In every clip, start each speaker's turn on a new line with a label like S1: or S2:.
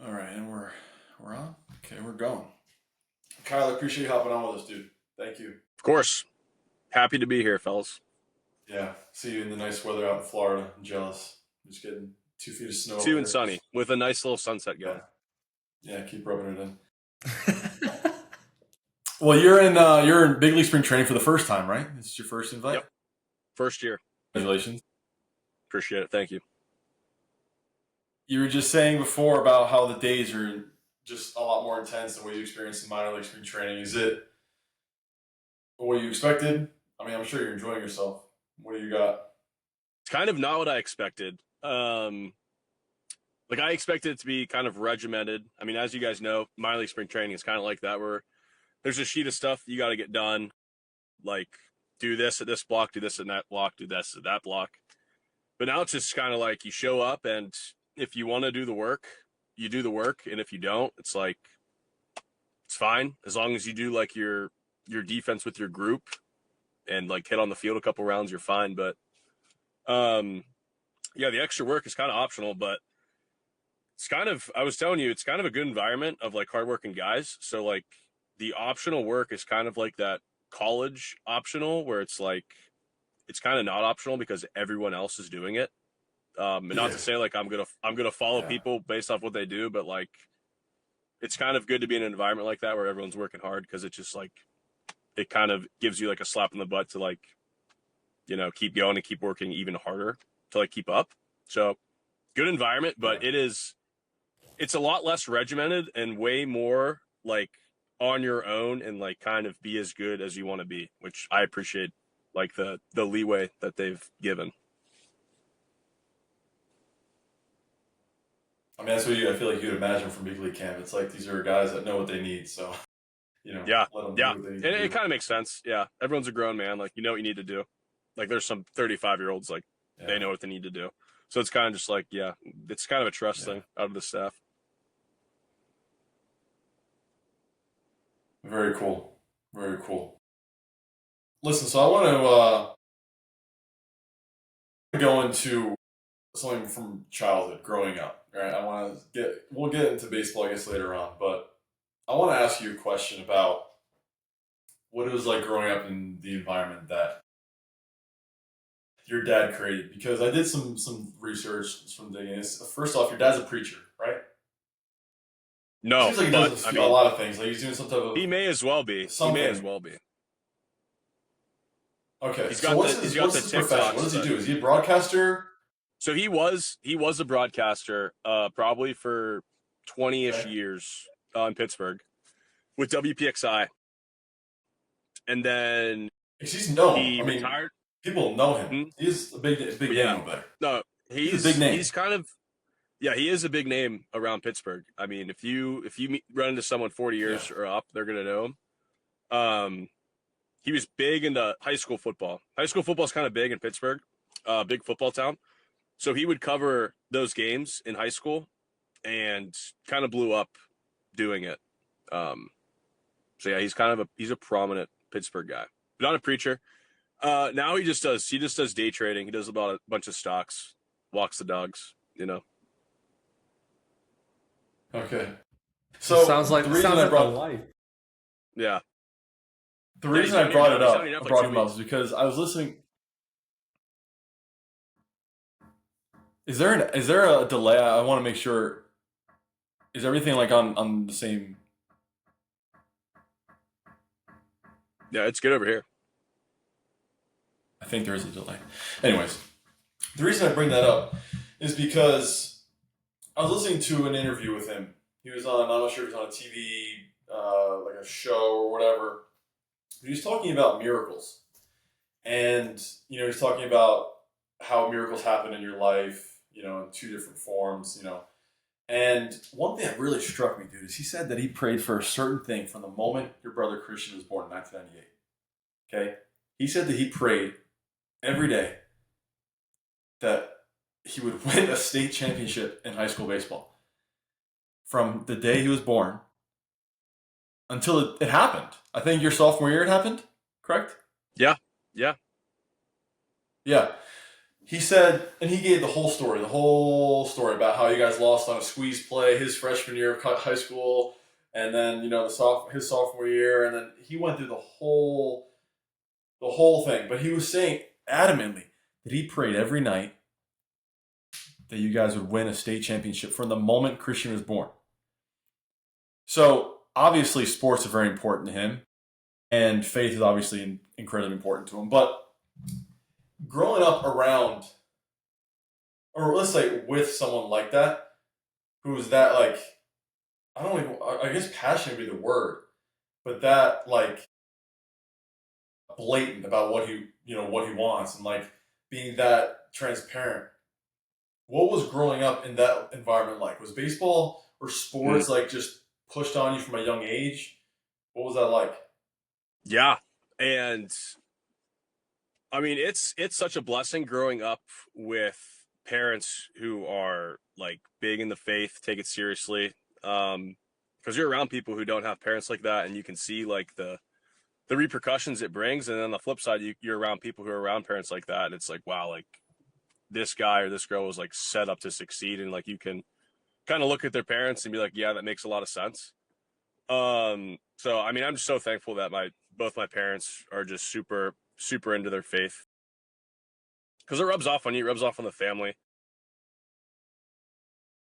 S1: All right, and we're on. Okay, we're going. Kyler, appreciate you hopping on with us, dude. Thank you.
S2: Of course. Happy to be here, fellas.
S1: Yeah, see you in the nice weather out in Florida. I'm jealous. Just getting 2 feet of snow up
S2: 2 and
S1: here.
S2: sunny with a nice little sunset
S1: Yeah,
S2: going.
S1: yeah. Keep rubbing it in. Well, you're in big league spring training for the first time, right? This is your first invite.
S2: Yep. First year.
S1: Congratulations.
S2: Appreciate it. Thank you.
S1: You were just saying before about how the days are just a lot more intense than what you experienced in minor league spring training. Is it what you expected? I mean, I'm sure you're enjoying yourself. What do you got?
S2: It's kind of not what I expected. I expected it to be kind of regimented. I mean, as you guys know, minor league spring training is kind of like that, where there's a sheet of stuff you got to get done. Like, do this at this block, do this at that block, do this at that block. But now it's just kind of like you show up, and if you want to do the work, you do the work. And if you don't, it's like, it's fine. As long as you do like your defense with your group and like hit on the field a couple rounds, you're fine. But yeah, the extra work is kind of optional, but it's kind of, I was telling you, it's kind of a good environment of like hardworking guys. So like the optional work is kind of like that college optional where it's like, it's kind of not optional because everyone else is doing it. And not to say like I'm gonna follow people based off what they do, but like it's kind of good to be in an environment like that where everyone's working hard, because it's just like it kind of gives you like a slap in the butt to like, you know, keep going and keep working even harder to like keep up. So good environment, but it's a lot less regimented and way more like on your own and like kind of be as good as you want to be, which I appreciate, like the leeway that they've given.
S1: I mean, that's what I feel like you'd imagine from big league camp. It's like these are guys that know what they need, so let them do what they need to do.
S2: It kind of makes sense. Yeah, everyone's a grown man. Like, you know what you need to do. Like, there's some 35-year-olds like they know what they need to do. So it's kind of just like, it's kind of a trust thing out of the staff.
S1: Very cool. Very cool. Listen, so I want to go into something from childhood, growing up. Right? We'll get into baseball, I guess, later on, but I want to ask you a question about what it was like growing up in the environment that your dad created. Because I did some research, some digging. First off, your dad's a preacher, right?
S2: No,
S1: seems like he does a lot of things. Like he's doing some type of.
S2: He may as well be.
S1: Something.
S2: He may as well be.
S1: Okay, what's his profession? What does he do? Is he a broadcaster?
S2: So he was a broadcaster, probably for 20-ish years in Pittsburgh with WPXI, and then
S1: he's known.
S2: He retired.
S1: People know him. Mm-hmm. He's a big name over there.
S2: No, he's a big name. He's kind of. Yeah, he is a big name around Pittsburgh. I mean, if you run into someone 40 years or up, they're gonna know him. He was big into high school football. High school football is kind of big in Pittsburgh, big football town. So he would cover those games in high school, and kind of blew up doing it. So yeah, he's a prominent Pittsburgh guy, not a preacher. Now he just does day trading. He does about a bunch of stocks, walks the dogs, you know.
S1: Okay. So
S3: sounds like the life.
S2: Yeah.
S1: The reason I brought him up is because I was listening. Is there a delay? I want to make sure. Is everything like on the same?
S2: Yeah, it's good over here.
S1: I think there is a delay. Anyways, the reason I bring that up is because I was listening to an interview with him. He was on, I'm not sure if he was on a TV, like a show or whatever. He was talking about miracles. And, he's talking about how miracles happen in your life, in two different forms, And one thing that really struck me, dude, is he said that he prayed for a certain thing from the moment your brother Christian was born in 1998. Okay? He said that he prayed every day that he would win a state championship in high school baseball. From the day he was born until it happened. I think your sophomore year it happened, correct?
S2: Yeah.
S1: Yeah. he said, and he gave the whole story about how you guys lost on a squeeze play his freshman year of high school, and then his sophomore year, and then he went through the whole thing. But he was saying adamantly that he prayed every night that you guys would win a state championship from the moment Christian was born. So obviously, sports are very important to him, and faith is obviously incredibly important to him. But growing up around, or let's say with someone like that, who's that like, I guess passionate would be the word, but that like blatant about what he wants, and like being that transparent. What was growing up in that environment like? Was baseball or sports like just pushed on you from a young age? What was that like?
S2: Yeah. And I mean, it's such a blessing growing up with parents who are like big in the faith, take it seriously. Because you're around people who don't have parents like that, and you can see like the repercussions it brings. And then on the flip side, you're around people who are around parents like that, and it's like, wow, like this guy or this girl was like set up to succeed, and like you can kind of look at their parents and be like, yeah, that makes a lot of sense. So I mean, I'm just so thankful that both my parents are just super into their faith, because it rubs off on you, it rubs off on the family.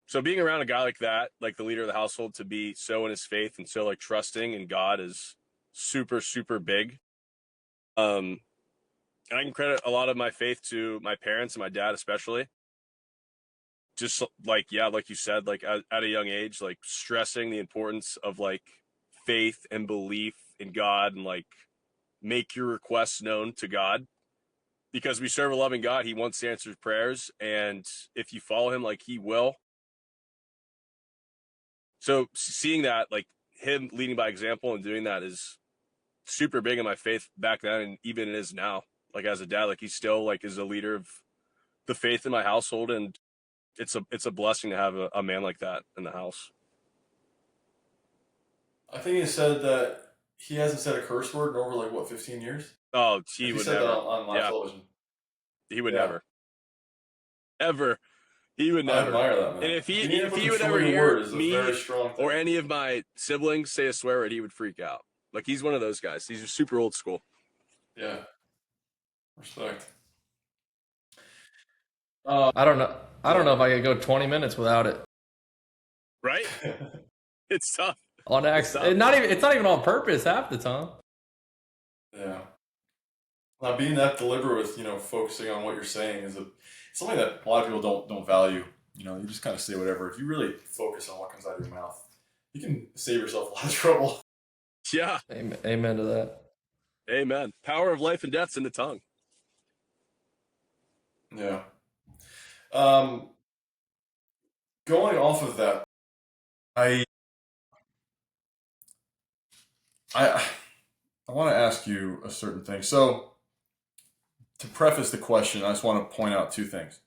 S2: So being around a guy like that, like the leader of the household, to be so in his faith and so like trusting in God is super big. And I can credit a lot of my faith to my parents and my dad especially. Just like, yeah, like you said, like at a young age, like stressing the importance of like faith and belief in God, and like make your requests known to God, because we serve a loving God. He wants to answer prayers, and if you follow him, like he will. So seeing that, like him leading by example and doing that, is super big in my faith back then, and even it is now. Like as a dad, like he still like is a leader of the faith in my household, and it's a blessing to have a man like that in the house.
S1: I think he said that he hasn't said a curse word in over like what 15 years.
S2: Oh,
S1: I
S2: he
S1: think he
S2: would
S1: said that
S2: never.
S1: on live
S2: Yeah,
S1: television.
S2: he would
S1: Yeah,
S2: never, ever. He would
S1: I
S2: never.
S1: admire that
S2: And
S1: man.
S2: if he
S1: Being
S2: if
S1: able to
S2: he would ever
S1: control your
S2: hear
S1: word is a very
S2: me
S1: strong
S2: or
S1: thing.
S2: any of my siblings say a swear word, he would freak out. Like he's one of those guys. He's just super old school.
S1: Yeah, respect.
S3: I don't know. I don't
S1: Yeah.
S3: know if I could go 20 minutes without it.
S2: Right? It's tough.
S3: On
S2: It's
S3: accident.
S2: tough.
S3: It's not even on purpose half the time.
S1: Yeah. Now being that deliberate with focusing on what you're saying is something that a lot of people don't value. You just kind of say whatever. If you really focus on what comes out of your mouth, you can save yourself a lot of trouble.
S2: Yeah.
S3: Amen to that.
S2: Amen. Power of life and death's in the tongue.
S1: Yeah. Going off of that, I I I want to ask you a certain thing. So to preface the question, I just want to point out two things.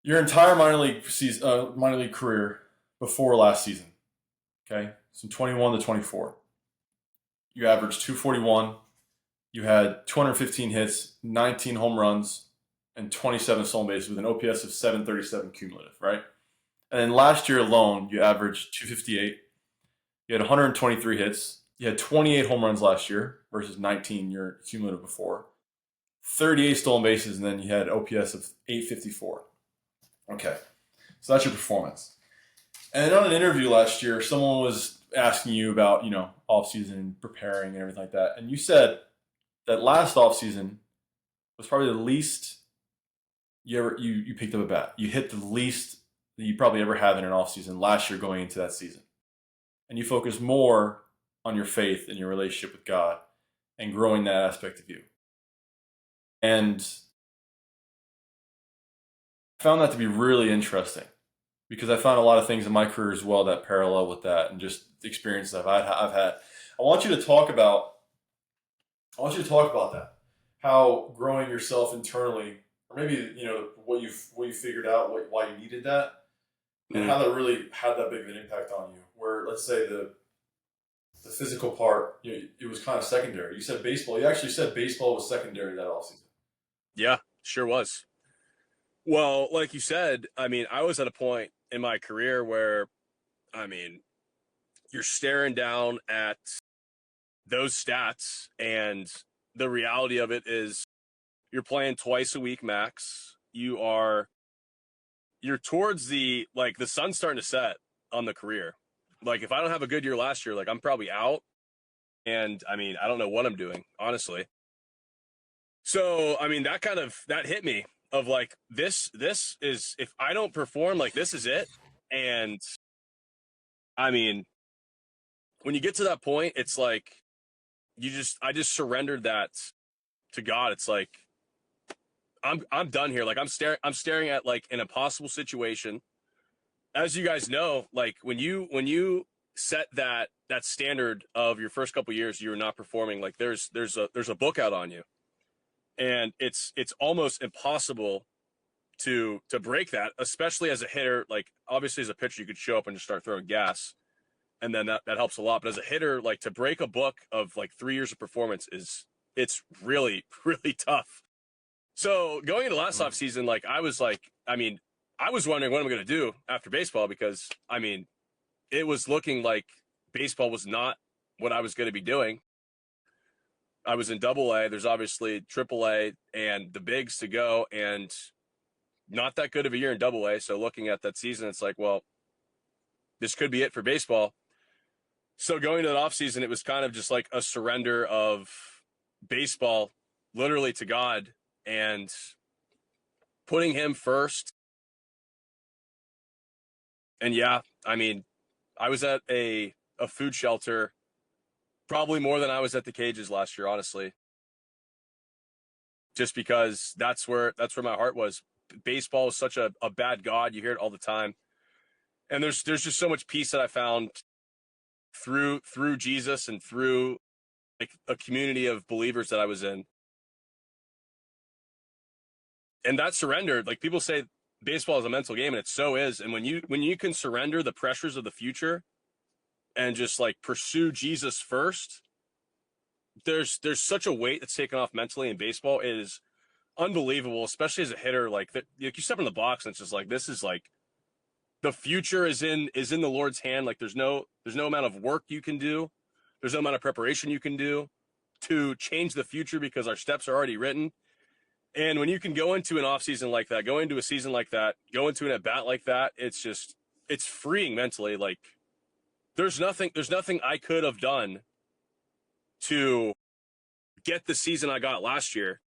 S1: Your entire minor league career before last season, okay, from 21 to 24, you averaged 241. You had 215 hits, 19 home runs, and 27 stolen bases with an OPS of 737 cumulative, right? And then last year alone, you averaged 258. You had 123 hits. You had 28 home runs last year versus 19 your cumulative before. 38 stolen bases, and then you had OPS of 854. Okay, so that's your performance. And on an interview last year, someone was asking you about, off-season preparing and everything like that. And you said that last off-season was probably the least you picked up a bat. You hit the least that you probably ever have in an off-season last year going into that season. And you focus more on your faith and your relationship with God and growing that aspect of you. And I found that to be really interesting because I found a lot of things in my career as well that parallel with that, and just the experiences I've had. I want you to talk about that. How growing yourself internally, or maybe what you figured out, why you needed that, and how that really had that big of an impact on you. Where let's say the physical part, it was kind of secondary. You said baseball. You actually said baseball was secondary that offseason.
S2: Yeah. Sure was. Well, like you said, I mean, I was at a point in my career where, I mean, you're staring down at those stats, and the reality of it is you're playing twice a week max. You're towards the sun's starting to set on the career. Like, if I don't have a good year last year, like, I'm probably out. And I mean, I don't know what I'm doing, honestly. So, I mean, that hit me of like, this is, if I don't perform, like, this is it. And I mean, when you get to that point, it's like, I just surrendered that to God. It's like, I'm done here. Like, I'm staring at like an impossible situation. As you guys know, like when you set that standard of your first couple of years, you're not performing, like there's a book out on you, and it's almost impossible to break that, especially as a hitter. Like, obviously as a pitcher, you could show up and just start throwing gas, and then that helps a lot. But as a hitter, like, to break a book of like 3 years of performance it's really, really tough. So going into last off season, like, I was wondering what I'm going to do after baseball, because I mean, it was looking like baseball was not what I was going to be doing. I was in Double-A. There's obviously Triple-A and the bigs to go, and not that good of a year in Double-A. So looking at that season, it's like, well, this could be it for baseball. So going to that offseason, it was kind of just like a surrender of baseball literally to God, and putting him first. And yeah, I mean, I was at a food shelter probably more than I was at the cages last year, honestly. Just because that's where my heart was. Baseball is such a bad god. You hear it all the time. And there's just so much peace that I found through Jesus and through like a community of believers that I was in. And that surrendered, like, people say baseball is a mental game, and it so is. And when you can surrender the pressures of the future and just like pursue Jesus first, there's such a weight that's taken off mentally in baseball. It is unbelievable, especially as a hitter. Like, you step in the box and it's just like, this is like, the future is in the Lord's hand. Like, there's no amount of work you can do. There's no amount of preparation you can do to change the future, because our steps are already written. And when you can go into an off season like that, go into a season like that, go into an at bat like that, it's freeing mentally. Like, there's nothing I could have done to get the season I got last year.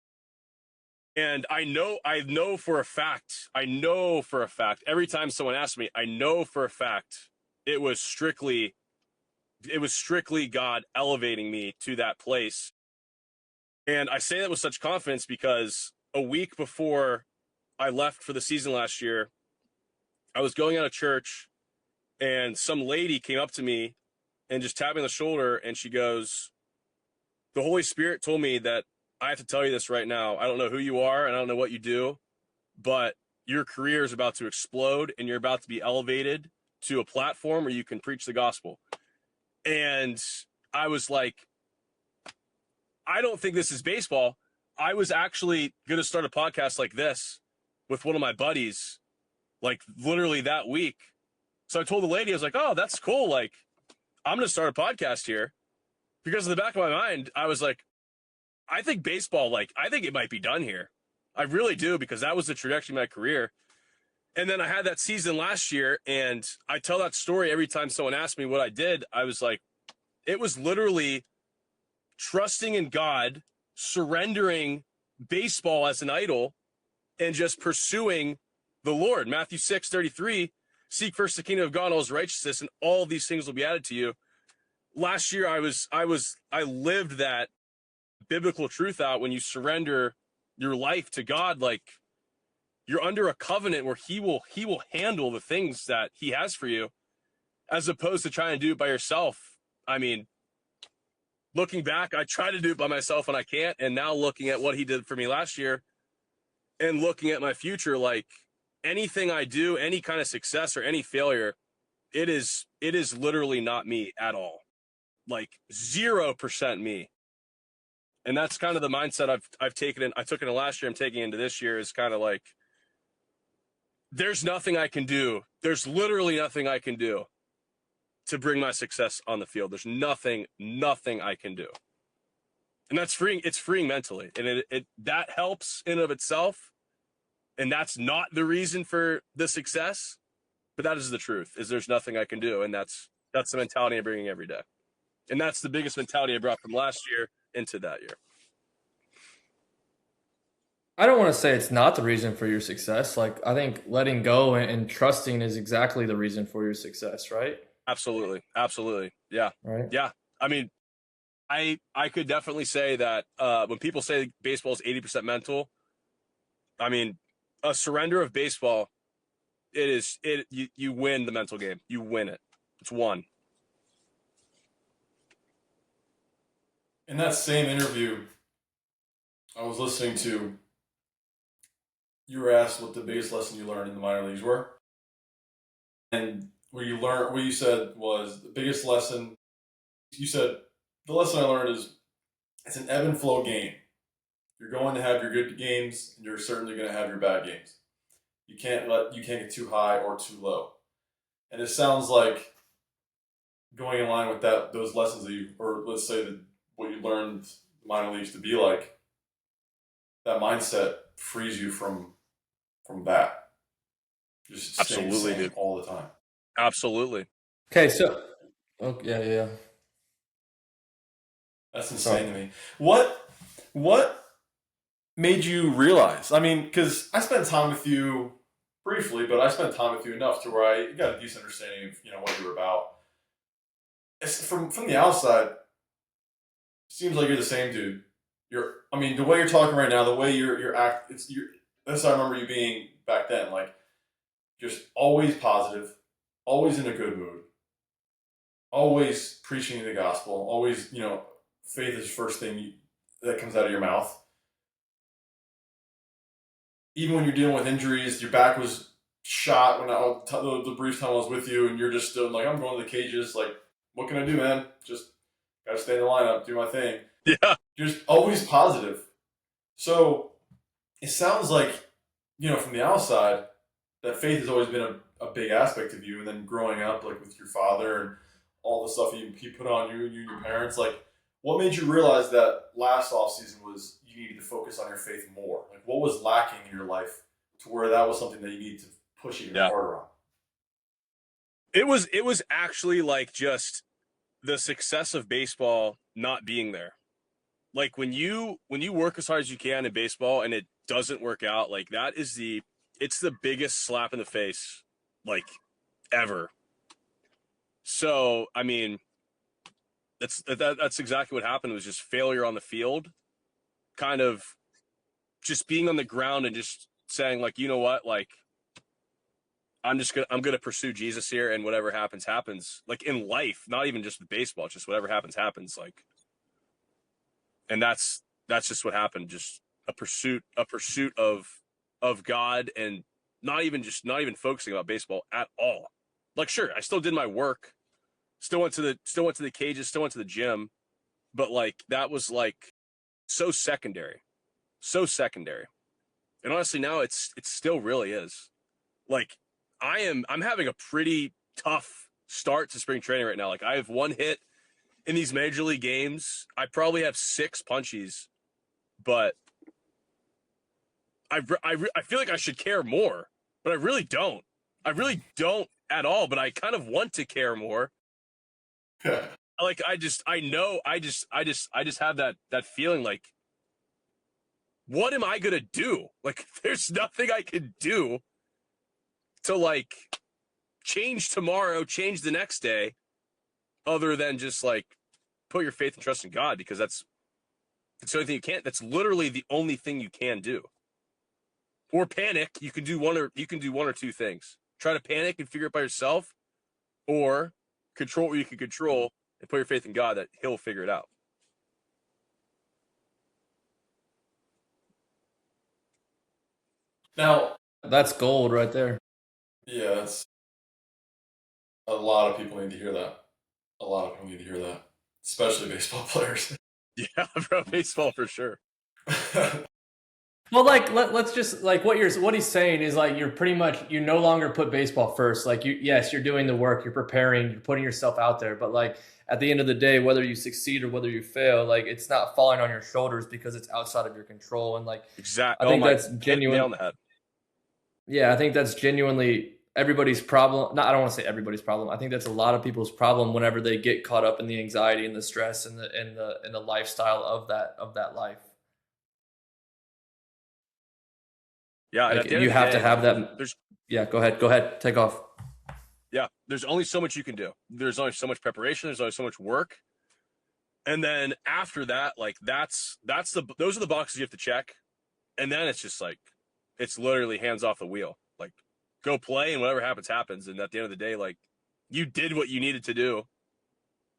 S2: And I know for a fact, every time someone asks me, I know for a fact it was strictly God elevating me to that place. And I say that with such confidence because a week before I left for the season last year, I was going out of church, and some lady came up to me and just tapped me on the shoulder, and she goes, "The Holy Spirit told me that I have to tell you this right now. I don't know who you are, and I don't know what you do, but your career is about to explode, and you're about to be elevated to a platform where you can preach the gospel." And I was like, I don't think this is baseball. I was actually going to start a podcast like this with one of my buddies, like literally that week. So I told the lady, I was like, "Oh, that's cool. Like, I'm going to start a podcast here." Because in the back of my mind, I was like, I think baseball, like, I think it might be done here. I really do, because that was the trajectory of my career. And then I had that season last year, and I tell that story every time someone asks me what I did. I was like, it was literally trusting in God, surrendering baseball as an idol, and just pursuing the Lord. Matthew 6:33, seek first the kingdom of God and all his righteousness, and all these things will be added to you. Last year, I lived that biblical truth out. When you surrender your life to God, like, you're under a covenant where he will handle the things that he has for you, as opposed to trying to do it by yourself. I mean, looking back, I try to do it by myself and I can't. And now looking at what he did for me last year and looking at my future, like, anything I do, any kind of success or any failure, it is literally not me at all. Like, 0% me. And that's kind of the mindset I've taken in. I took it in last year. I'm taking into this year is kind of like, there's nothing I can do. There's literally nothing I can do to bring my success on the field. There's nothing I can do. And that's freeing. It's freeing mentally. And it that helps in and of itself. And that's not the reason for the success, but that is the truth, is there's nothing I can do. And that's the mentality I'm bringing every day. And that's the biggest mentality I brought from last year into that year.
S3: I don't want to say it's not the reason for your success. Like, I think letting go and trusting is exactly the reason for your success, right?
S2: Absolutely. Yeah.
S3: Right.
S2: Yeah. I mean, I could definitely say that when people say baseball is 80% mental, I mean, a surrender of baseball, you win the mental game. You win it. It's won.
S1: In that same interview I was listening to, you were asked what the biggest lesson you learned in the minor leagues were. And what you said was the biggest lesson, you said, the lesson I learned is it's an ebb and flow game. You're going to have your good games, and you're certainly going to have your bad games. You can't get too high or too low. And it sounds like going in line with those lessons or let's say what you learned the minor leagues to be like, that mindset frees you from that. Just staying
S2: Absolutely,
S1: sane
S2: dude.
S1: all the time.
S2: Absolutely.
S3: Okay, so yeah.
S1: That's insane to me. What made you realize? I mean, because I spent time with you briefly, but I spent time with you enough to where I got a decent understanding of what you were about. From the outside, seems like you're the same dude. The way you're talking right now, the way you're that's how I remember you being back then. Like, just always positive, always in a good mood, always preaching the gospel, always, faith is the first thing that comes out of your mouth. Even when you're dealing with injuries, your back was shot when the brief time I was with you, and you're just still like, I'm going to the cages. Like, what can I do, man? Just gotta stay in the lineup, do my thing.
S2: Yeah.
S1: You're just always positive. So it sounds like, from the outside, that faith has always been a big aspect of you. And then growing up, like with your father and all the stuff he put on you and your parents, like, what made you realize that last offseason was you needed to focus on your faith more? Like, what was lacking in your life to where that was something that you needed to push even harder on?
S2: It was actually like just the success of baseball not being there. Like when you work as hard as you can in baseball and it doesn't work out, like it's the biggest slap in the face, like, ever. So, I mean, that's exactly what happened. It was just failure on the field, kind of just being on the ground and just saying, like, you know what, like, I'm gonna pursue Jesus here, and whatever happens, happens. Like in life, not even just with baseball, just whatever happens, happens. Like, and that's just what happened. Just a pursuit of God, and not even focusing about baseball at all. Like, sure, I still did my work, still went to the cages, still went to the gym, but like that was like so secondary. And honestly, now it still really is. Like, I'm having a pretty tough start to spring training right now. Like, I have one hit in these major league games. I probably have 6 punchies, but I feel like I should care more, but I really don't. I really don't at all, but I kind of want to care more. Like, I just have that feeling like, what am I going to do? Like, there's nothing I can do to like change tomorrow, change the next day, other than just like put your faith and trust in God, because that's the only thing you can't. That's literally the only thing you can do. Or panic. You can do one or two things. Try to panic and figure it by yourself, or control what you can control and put your faith in God that He'll figure it out.
S1: Now,
S3: That's gold right there.
S1: yeah, that's a lot of people need to hear that. Especially baseball players.
S2: Yeah, bro, baseball for sure.
S3: Well, like let's just like what he's saying is like you're pretty much you no longer put baseball first. Like yes, you're doing the work, you're preparing, you're putting yourself out there, but like at the end of the day, whether you succeed or whether you fail, like it's not falling on your shoulders because it's outside of your control. And like I
S2: Exactly.
S3: think that's genuine.
S2: Nail on the head.
S3: Yeah, I think that's genuinely everybody's problem. No, I don't want to say everybody's problem. I think that's a lot of people's problem whenever they get caught up in the anxiety and the stress and the lifestyle of that life.
S2: Yeah, and
S3: Like
S2: at the end
S3: you
S2: of the
S3: have
S2: day,
S3: to have that. Yeah, go ahead, take off.
S2: Yeah, there's only so much you can do. There's only so much preparation. There's only so much work, and then after that, like those are the boxes you have to check, and then it's just like it's literally hands off the wheel. Like go play, and whatever happens, happens. And at the end of the day, like you did what you needed to do.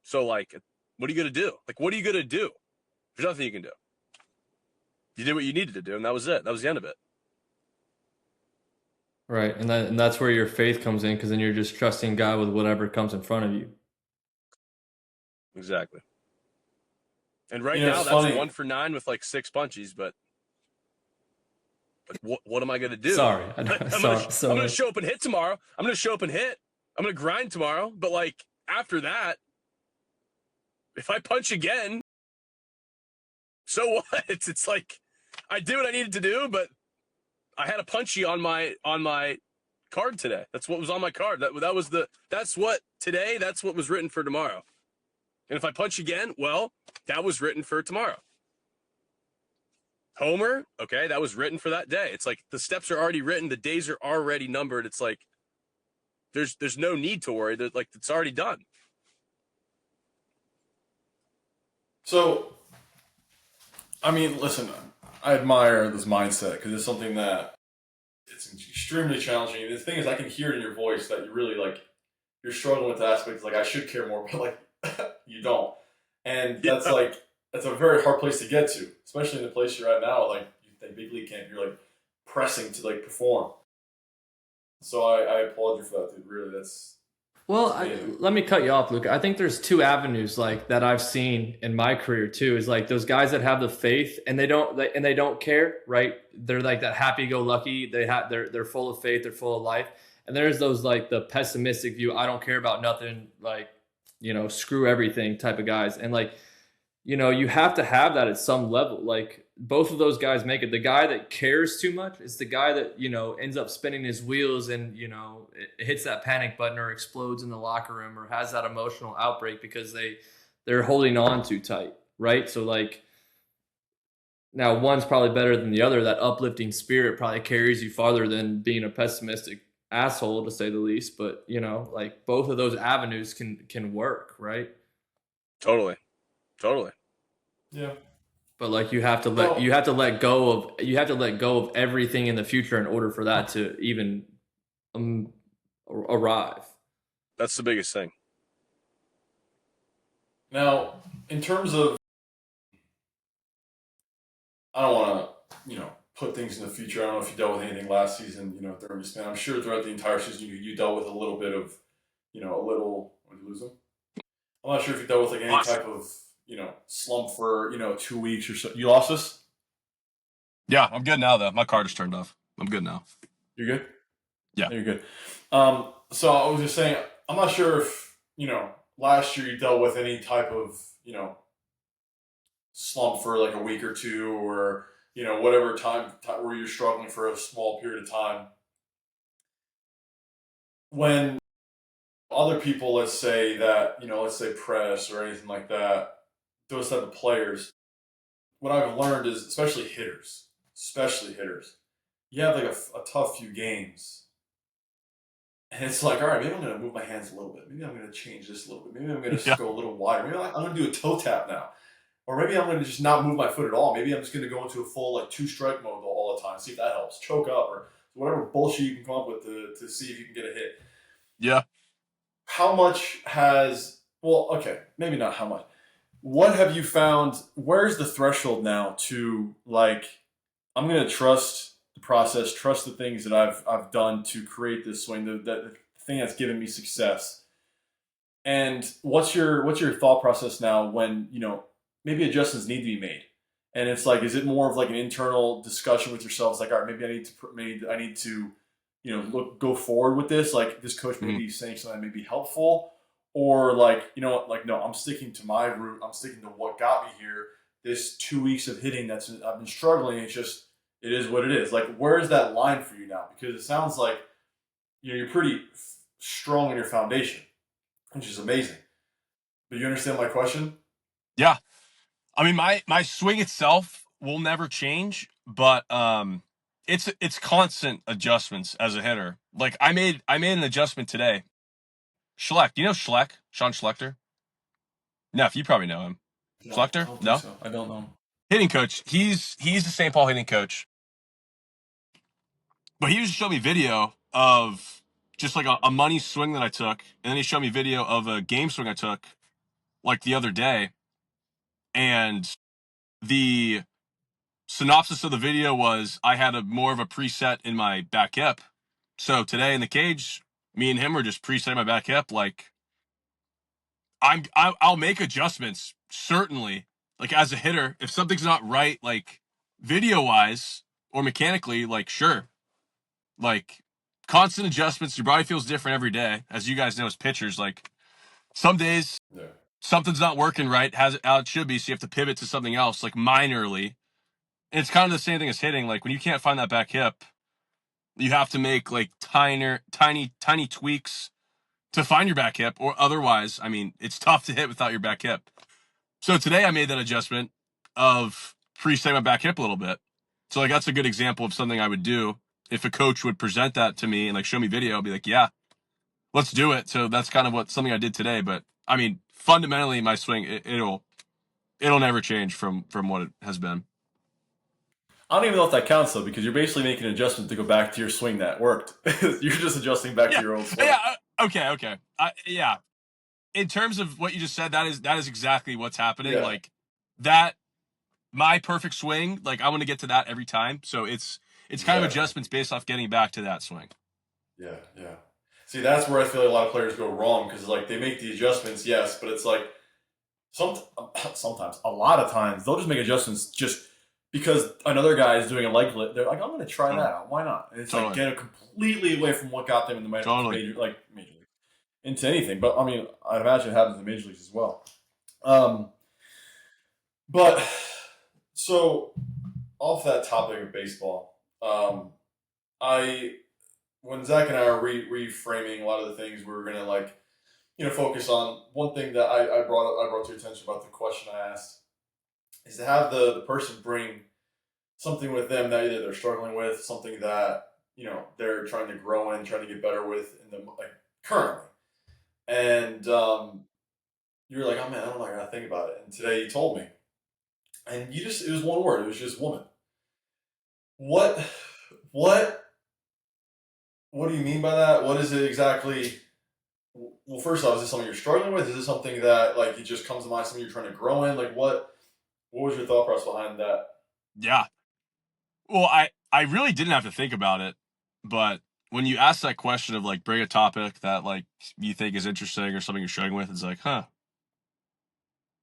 S2: So like, what are you gonna do? Like, what are you gonna do? There's nothing you can do. You did what you needed to do, and that was it. That was the end of it.
S3: Right, and that's where your faith comes in, because then you're just trusting God with whatever comes in front of you.
S2: Exactly. And right
S1: You know,
S2: now,
S1: it's
S2: that's
S1: funny.
S2: 1 for 9 with like 6 punchies. But like, what am I gonna do?
S3: Sorry,
S2: I'm gonna show up and hit tomorrow. I'm gonna show up and hit. I'm gonna grind tomorrow. But like after that, if I punch again, so what? It's like I did what I needed to do, but I had a punchy on my card today. That's what was on my card. That's what was written for tomorrow. And if I punch again, well, that was written for tomorrow. Homer, okay, that was written for that day. It's like the steps are already written, the days are already numbered. It's like there's no need to worry. Like it's already done.
S1: So, I mean, listen, I admire this mindset because it's something that it's extremely challenging. And the thing is, I can hear it in your voice that you really like you're struggling with the aspect. Like I should care more, but like you don't, and that's like that's a very hard place to get to, especially in the place you're at now. Like you think big league camp, you're like pressing to like perform. So I applaud you for that, dude. Really, that's
S3: Well,
S1: amazing.
S3: let me cut you off, Luca. I think there's two avenues like that I've seen in my career too. Is like those guys that have the faith and they don't care, right? They're like that happy-go-lucky. They're full of faith. They're full of life. And there's those like the pessimistic view. I don't care about nothing. Like screw everything type of guys. And like you have to have that at some level. Like both of those guys make it. The guy that cares too much is the guy that, ends up spinning his wheels and, it hits that panic button or explodes in the locker room or has that emotional outbreak because they're holding on too tight. Right. So like now one's probably better than the other. That uplifting spirit probably carries you farther than being a pessimistic asshole, to say the least. But, like both of those avenues can work. Right.
S2: Totally.
S1: Yeah.
S3: But like you have to let go of everything in the future in order for that to even arrive.
S2: That's the biggest thing.
S1: Now, in terms of, I don't want to, put things in the future. I don't know if you dealt with anything last season, during the span. I'm sure throughout the entire season you dealt with a little bit of, a little. Did you lose them? I'm not sure if you dealt with like any type of, slump for 2 weeks or so. You lost us?
S2: Yeah, I'm good now though. My car just turned off. I'm good now.
S1: You're good?
S2: Yeah.
S1: You're good. So I was just saying, I'm not sure if, last year you dealt with any type of, slump for like a week or two or, whatever time where you're struggling for a small period of time. When other people, let's say press or anything like that, those type of players, what I've learned is, especially hitters, you have like a tough few games. And it's like, all right, maybe I'm going to move my hands a little bit. Maybe I'm going to change this a little bit. Maybe I'm going to go a little wider. Maybe I'm going to do a toe tap now. Or maybe I'm going to just not move my foot at all. Maybe I'm just going to go into a full like 2-strike mode all the time. See if that helps. Choke up or whatever bullshit you can come up with to see if you can get a hit.
S2: Yeah.
S1: How much maybe not how much. What have you found? Where's the threshold now to like, I'm going to trust the process, trust the things that I've done to create this swing, the thing that's given me success. And what's your thought process now when, maybe adjustments need to be made. And it's like, is it more of like an internal discussion with yourself? It's like, all right, maybe I need to, go forward with this. Like this coach may be saying something that may be helpful, or like, like, no, I'm sticking to my route. I'm sticking to what got me here. This 2 weeks of hitting I've been struggling. It is what it is. Like, where is that line for you now? Because it sounds like, you're pretty strong in your foundation, which is amazing. But you understand my question?
S2: Yeah. I mean, my swing itself will never change, but it's constant adjustments as a hitter. Like I made an adjustment today. Schleck, you know Schleck? Sean Schlechter? Neff, you probably know him.
S1: No,
S2: Schlechter?
S1: I don't
S2: No?
S1: think so. I don't know.
S2: Hitting coach. He's the St. Paul hitting coach. But he used to show me video of just like a money swing that I took, and then he showed me video of a game swing I took like the other day. And the synopsis of the video was I had more of a preset in my back hip. So today in the cage, me and him were just presetting my back hip. Like I'll make adjustments, certainly. Like as a hitter, if something's not right, like video wise or mechanically, like sure. Like constant adjustments, your body feels different every day. As you guys know as pitchers, like some days something's not working right, has it how it should be, so you have to pivot to something else, like minorly. And it's kind of the same thing as hitting. Like when you can't find that back hip, you have to make like tiny tweaks to find your back hip, or otherwise, I mean, it's tough to hit without your back hip. So today I made that adjustment of presetting my back hip a little bit. So like that's a good example of something I would do if a coach would present that to me and like show me video. I'd be like, yeah, let's do it. So that's kind of something I did today. But I mean, fundamentally, my swing it'll never change from what it has been.
S1: I don't even know if that counts though, because you're basically making an adjustment to go back to your swing that worked. You're just adjusting back to your old swing.
S2: Yeah. Okay. Yeah. In terms of what you just said, that is exactly what's happening.
S1: Yeah.
S2: Like that, my perfect swing. Like I want to get to that every time. So it's kind of adjustments based off getting back to that swing.
S1: Yeah. See, that's where I feel like a lot of players go wrong, because like they make the adjustments, yes, but it's like sometimes, a lot of times, they'll just make adjustments just because another guy is doing a leg lift. They're like, I'm going to try that out. Why not? And it's like get it completely away from what got them in the major league, into anything. But I mean, I'd imagine it happens in the major leagues as well. But so off that topic of baseball, when Zach and I are reframing a lot of the things we were going to focus on, one thing that I brought to your attention about the question I asked is to have the person bring something with them that either they're struggling with, something that they're trying to grow in, trying to get better with currently. And you were like, oh man, I don't know, I gotta think about it. And today you told me, and it was one word. It was just woman. What do you mean by that? What is it exactly? Well, first off, is this something you're struggling with? Is this something that it just comes to mind, something you're trying to grow in? Like what was your thought process behind that?
S2: Yeah. Well, I really didn't have to think about it, but when you ask that question of bring a topic that you think is interesting or something you're struggling with, it's like, huh.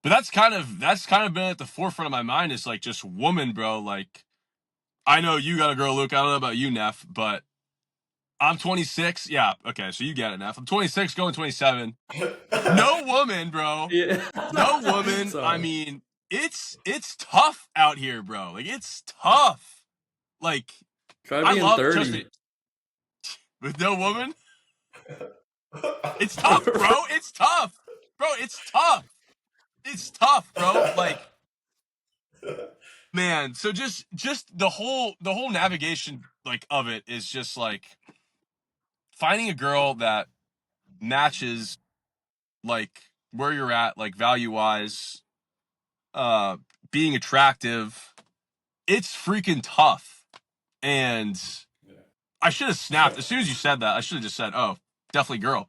S2: But that's kind of been at the forefront of my mind is just woman, bro. I know you got a girl, Luke. I don't know about you, Neff, but I'm 26. Yeah, okay, so you get it, Neff. I'm 26, going 27. No woman, bro.
S3: Yeah.
S2: No woman. I mean, it's tough out here, bro. It's tough.
S3: Try being 30.
S2: Trust me, with no woman. It's tough, bro. It's tough, bro. It's tough. It's tough, bro. Man. So just the whole navigation of it is just finding a girl that matches where you're at, value wise, being attractive. It's freaking tough. And I should have snapped as soon as you said that. I should have just said, oh, definitely girl.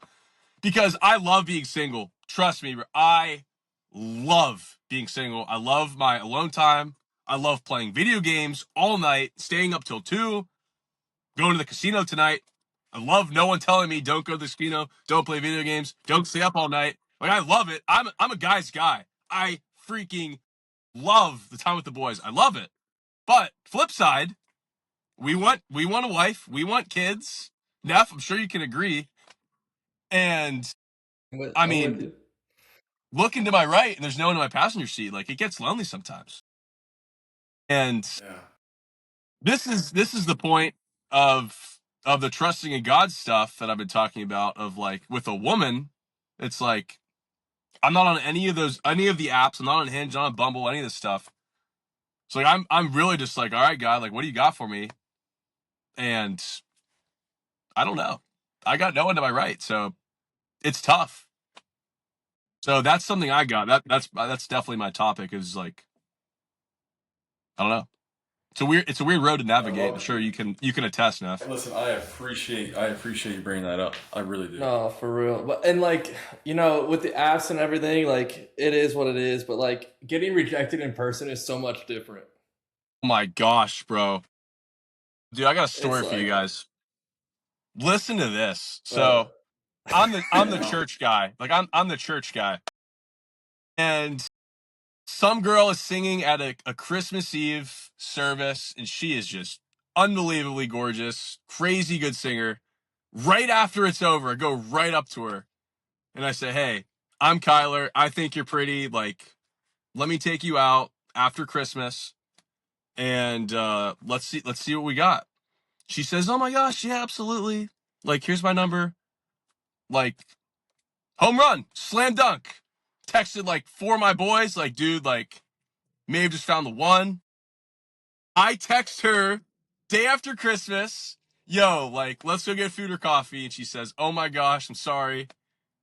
S2: Because I love being single. Trust me, I love being single. I love my alone time. I love playing video games all night, staying up till 2, going to the casino tonight. I love no one telling me don't go to the casino, don't play video games, don't stay up all night. I love it. I'm a guy's guy. I freaking love the time with the boys. I love it. But flip side, we want a wife. We want kids. Neff, I'm sure you can agree. And I
S3: I'm with
S2: mean,
S3: you.
S2: looking to my right and there's no one in my passenger seat. Like, it gets lonely sometimes. And
S1: Yeah.
S2: this is the point of the trusting in God stuff that I've been talking about. Of like, with a woman, it's like, I'm not on any of the apps. I'm not on Hinge, not on Bumble, any of this stuff. So like, I'm really just like, all right, God, like, what do you got for me? And I don't know. I got no one to my right, so it's tough. So that's something I got. That's definitely my topic. Is like, I don't know. It's a weird road to
S1: I
S2: navigate. I'm
S1: love
S2: sure
S1: it.
S2: you can attest, Neff.
S1: Listen, I appreciate you bringing that up. I really do.
S3: No, for real. But and like, with the apps and everything, like it is what it is, but like getting rejected in person is so much different.
S2: Oh my gosh, bro. Dude, I got a story
S3: It's
S2: for you
S3: like,
S2: guys. Listen to this.
S3: uh,
S2: So I'm the
S1: Yeah.
S2: church guy. Like, I'm the church guy. And some girl is singing at a Christmas Eve service, and she is just unbelievably gorgeous, crazy good singer. Right after it's over, I go right up to her and I say, "Hey, I'm Kyler. I think you're pretty. Like, let me take you out after Christmas, and let's see what we got." She says, "Oh my gosh, yeah, absolutely. Like, here's my number. Like, home run, slam dunk." Texted like 4 of my boys, like, dude, like, may have just found the one. I text her day after Christmas, "Yo, like, let's go get food or coffee." And she says, "Oh my gosh, I'm sorry.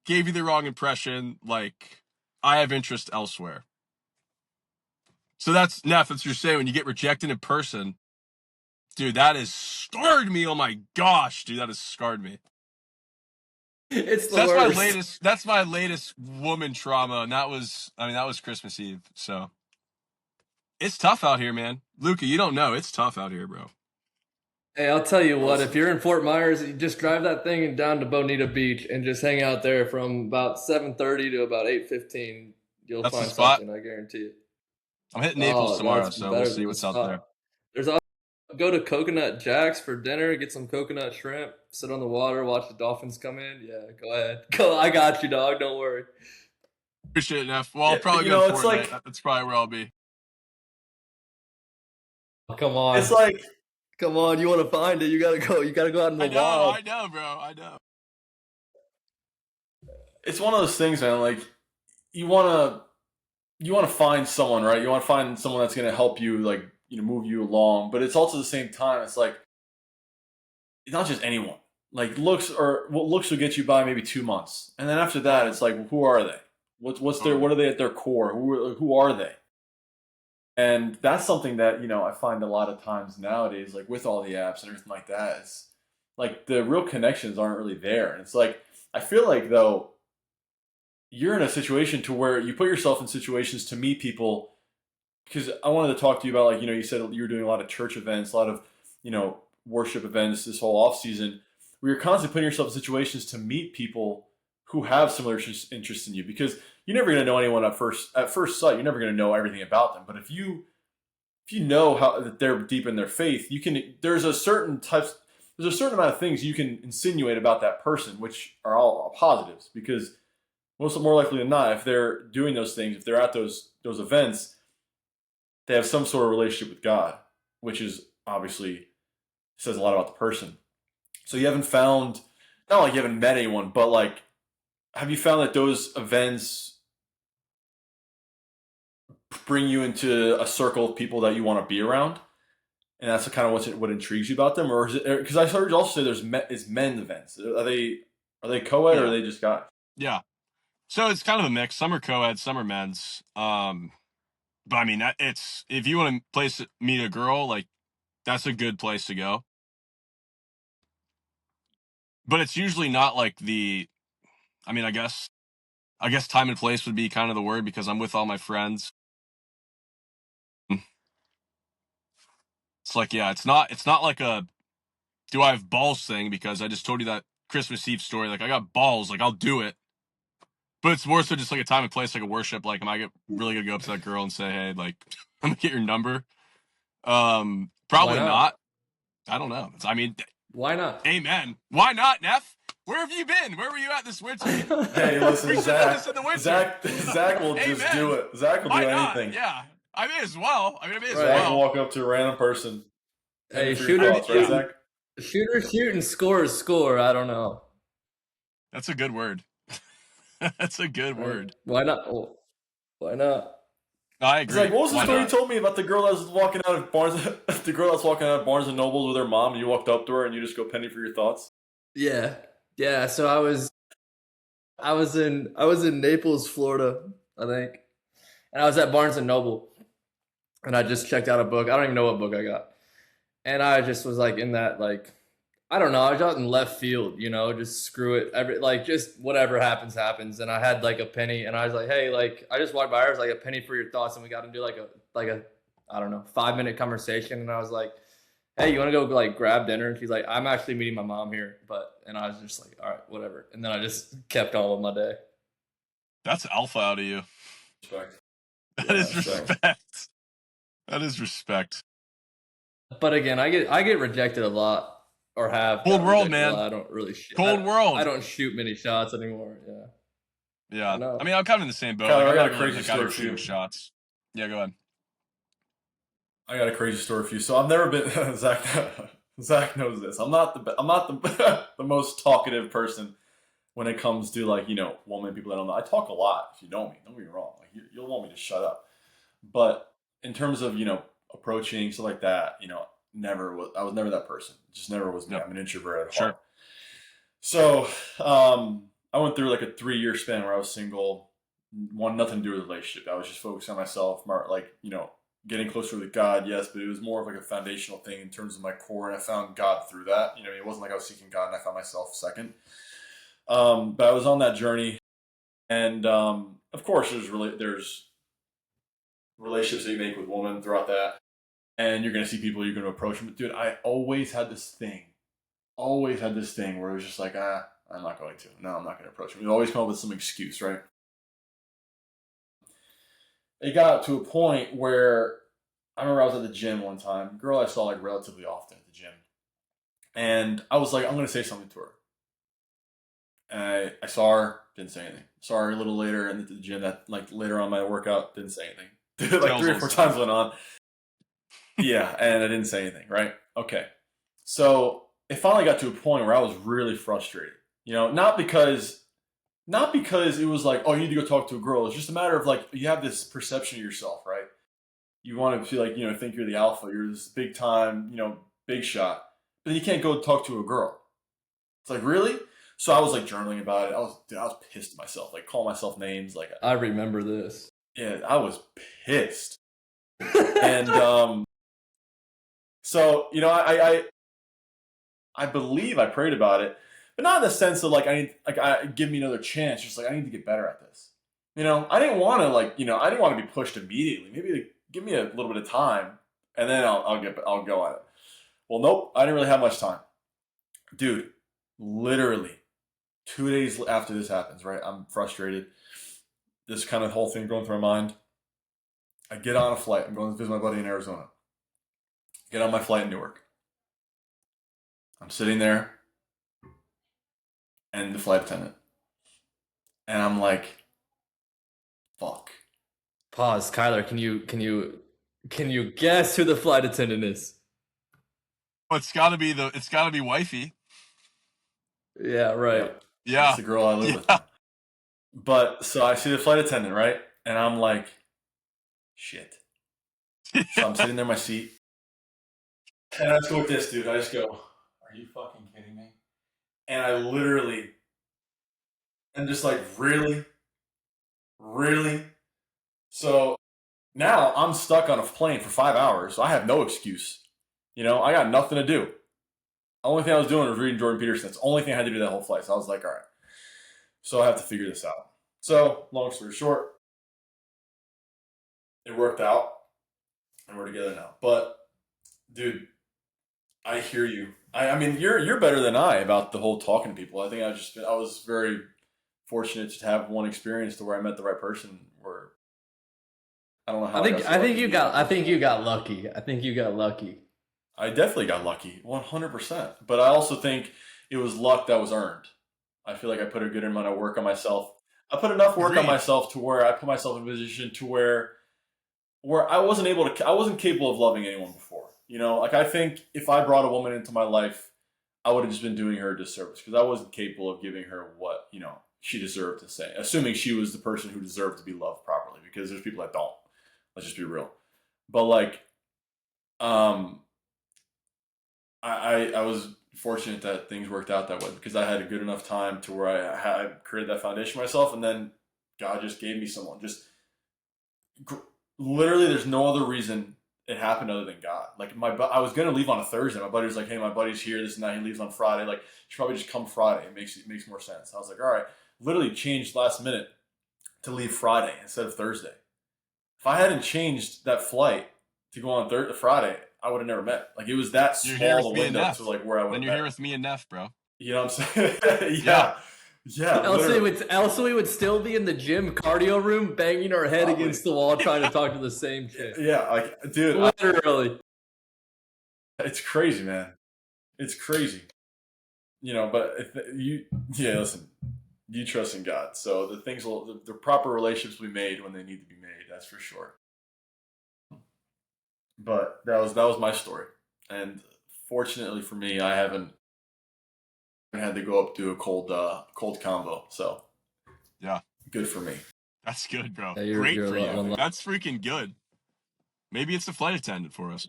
S2: Gave you the wrong impression. Like, I have interest elsewhere." So that's, Neff, that's what you're saying. When you get rejected in person, dude, that has scarred me. Oh my gosh, dude, that has scarred me.
S3: it's the
S2: So
S3: worst.
S2: that's my latest woman trauma. And that was Christmas Eve. So it's tough out here, man. Luca, you don't know. It's tough out here, bro.
S3: Hey, I'll tell you what, if
S1: Listen,
S3: you're in Fort Myers, you just drive that thing down to Bonita Beach and just hang out there from about 7:30 to about 8:15. You'll
S2: That's the
S3: find
S2: spot.
S3: something, I guarantee you.
S2: I'm hitting Naples
S3: Oh,
S2: tomorrow,
S3: that's
S2: so we'll
S3: better
S2: see
S3: than the
S2: what's out there.
S3: spot. There's also go to Coconut Jack's for dinner, get some coconut shrimp, sit on the water, watch the dolphins come in. Yeah, go ahead. Go, I got you, dog. Don't worry.
S2: Appreciate it, Neff. Well, I'll
S1: yeah,
S2: probably go to
S1: it's like
S2: Fortnite. That's probably where I'll be.
S3: Oh, come
S1: it's
S3: on.
S1: like
S3: Come on, you want to find it. You gotta go. You gotta go out in the wild.
S2: I know, bro. I know.
S1: it's one of those things, man. Like you wanna find someone, right? You want to find someone that's gonna help you, like move you along. But it's also at the same time, it's like it's not just anyone. Like looks will get you by maybe 2 months, and then after that, it's like, who are they? What are they at their core? Who are they? And that's something that I find a lot of times nowadays, like with all the apps and everything like that. It's like the real connections aren't really there, and it's like I feel like though you're in a situation to where you put yourself in situations to meet people. Because I wanted to talk to you about, like, you said you were doing a lot of church events, a lot of worship events this whole off season, where you're constantly putting yourself in situations to meet people who have similar interests in you. Because you're never going to know anyone at first sight. You're never going to know everything about them. But if you know how that they're deep in their faith, you can. There's a certain amount of things you can insinuate about that person, which are all positives. Because most more likely than not, if they're doing those things, if they're at those events, they have some sort of relationship with God, which is obviously says a lot about the person. So you haven't found, not like you haven't met anyone, but like, have you found that those events bring you into a circle of people that you want to be around? And that's kind of what intrigues you about them, or is it? Because I heard you also say is men's events. Are they co-ed or are
S2: Yeah.
S1: they just guys?
S2: Yeah. So it's kind of a mix. Some are co-ed, some are men's. But I mean, it's, if you want to meet a girl, like, that's a good place to go. But it's usually not like I mean, I guess time and place would be kind of the word, because I'm with all my friends. It's like, yeah, it's not like a do I have balls thing, because I just told you that Christmas Eve story. Like, I got balls, like, I'll do it. But it's more so just like a time and place, like a worship. Like, am I really gonna go up to that girl and say, hey, like, I'm gonna get your number? Probably
S3: Why not?
S2: not. I don't know. I mean,
S3: Why not?
S2: amen. Why not, Neff? Where have you been? Where were you at this winter?
S1: Hey, listen,
S2: Preach this in the winter.
S1: Zach will just
S2: Amen.
S1: do it. Zach will
S2: Why
S1: do
S2: not?
S1: anything.
S2: Yeah, I may as well. I may as
S3: Right.
S1: Zach will
S2: well.
S1: walk up to a random person.
S3: Hey,
S1: for your thoughts, right, Zach?
S3: shoot, and score. I don't know.
S2: That's a good word. That's a good word.
S3: Why not? Oh, why not?
S2: I agree.
S1: It's like, what was the
S2: Why
S1: story
S2: not?
S1: you told me about the girl that was walking out of Barnes? The girl that's walking out of Barnes and Nobles with her mom, and you walked up to her and you just go, "Penny, for your thoughts."
S3: Yeah. So I was in Naples, Florida, I think, and I was at Barnes and Noble, and I just checked out a book. I don't even know what book I got, and I just was like in that, like, I don't know, I was out in left field, just screw it, just whatever happens. And I had like a penny, and I was like, hey, like, I just walked by her, I was like, a penny for your thoughts, and we got to do like a I don't know, 5-minute conversation, and I was like, hey, you want to go like grab dinner? And she's like, I'm actually meeting my mom here, and I was just like, all right, whatever, and then I just kept on with my day.
S2: That's alpha out of you.
S1: Respect.
S2: That is respect. That is respect.
S3: But again, I get rejected a lot, or have.
S2: Cold world, man.
S3: I don't really shoot.
S2: Cold world.
S3: I don't shoot many shots anymore. Yeah.
S2: Yeah. I mean, I'm kind of in the same boat.
S1: Kyler,
S2: Like,
S1: I got a
S2: I'm not
S1: crazy
S2: like,
S1: story for you.
S2: shots. Yeah, go ahead.
S1: I got a crazy story for you. So I've never been Zach. Zach knows this. I'm not the the most talkative person when it comes to, like, woman, people that I don't know. I talk a lot. If you know me, don't get me wrong. Like, you'll want me to shut up. But in terms of approaching stuff like that, I was never that person. It just never was me.
S2: Yep.
S1: I'm an introvert at
S2: Sure.
S1: heart. So I went through like a 3-year span where I was single. Nothing to do with the relationship. I was just focused on myself, getting closer with God, yes, but it was more of like a foundational thing in terms of my core, and I found God through that. It wasn't like I was seeking God and I found myself second. But I was on that journey, and of course, there's relationships that you make with women throughout that, and you're gonna see people, you're gonna approach them. But dude, I always had this thing where it was just like, I'm not going to. No, I'm not gonna approach them. You always come up with some excuse, right? It got to a point where I remember I was at the gym one time, a girl I saw like relatively often at the gym, and I was like, I'm gonna say something to her. And I saw her, didn't say anything. Saw her a little later in the gym, that like later on my workout, didn't say anything. Like 3 or 4 times went on. Yeah, and I didn't say anything, right? Okay. So it finally got to a point where I was really frustrated. Not because it was like, oh, you need to go talk to a girl. It's just a matter of like, you have this perception of yourself, right? You want to feel like, think you're the alpha, you're this big time, big shot. But then you can't go talk to a girl. It's like, really? So I was like journaling about it. I was pissed at myself, like calling myself names. Like,
S3: I remember this.
S1: Yeah, I was pissed. And so I believe I prayed about it, but not in the sense of like, give me another chance. Just like, I need to get better at this. I didn't want to I didn't want to be pushed immediately. Maybe give me a little bit of time, and then I'll go at it. Well, nope, I didn't really have much time, dude. Literally 2 days after this happens, right? I'm frustrated. This kind of whole thing going through my mind. I get on a flight. I'm going to visit my buddy in Arizona. Get on my flight in Newark. I'm sitting there, and the flight attendant, and I'm like, fuck.
S3: Pause, Kyler. Can you guess who the flight attendant is?
S2: Well, it's gotta be wifey.
S3: Yeah, right.
S2: Yeah.
S1: It's the girl I live with now. But so I see the flight attendant, right? And I'm like, shit. So I'm sitting there in my seat. And I just go with this, dude. I just go, are you fucking kidding me? And I literally am just like, really? Really? So now I'm stuck on a plane for 5 hours. So I have no excuse. I got nothing to do. The only thing I was doing was reading Jordan Peterson. That's the only thing I had to do that whole flight. So I was like, all right. So I have to figure this out. So, long story short, it worked out. And we're together now. But, dude, I hear you. I mean, you're better than I about the whole talking to people. I think I was very fortunate to have one experience to where I met the right person. Where I don't know how.
S3: I think you got lucky. I think you got lucky.
S1: I definitely got lucky, 100%. But I also think it was luck that was earned. I feel like I put a good amount of work on myself. I put enough work on myself to where I put myself in a position to where I wasn't capable of loving anyone before. You know, like I think if I brought a woman into my life, I would have just been doing her a disservice because I wasn't capable of giving her what, you know, she deserved to say, assuming she was the person who deserved to be loved properly, because there's people that don't. Let's just be real. But like, I was fortunate that things worked out that way because I had a good enough time to where I created that foundation myself, and then God just gave me someone. Just literally, there's no other reason it happened other than God. Like I was gonna leave on a Thursday. My buddy was like, "Hey, my buddy's here. This and that. He leaves on Friday. Like, you should probably just come Friday. It makes more sense." I was like, "All right." Literally changed last minute to leave Friday instead of Thursday. If I hadn't changed that flight to go on Friday, I would have never met. Like it was that small a window to like where I would.
S2: Then you're here with me and Neff, bro.
S1: You know what I'm saying? Yeah.
S3: Else we would still be in the gym cardio room, banging our head against the wall, trying to talk to the same chick.
S1: Yeah, like dude,
S3: literally.
S1: It's crazy, man. It's crazy. You know, but listen, you trust in God, so the proper relationships will be made when they need to be made. That's for sure. But that was my story, and fortunately for me, I haven't had to go up to a cold combo. So
S2: yeah,
S1: good for me.
S2: That's good, bro.
S3: Yeah,
S2: Great for you. That's freaking good. Maybe it's the flight attendant for us.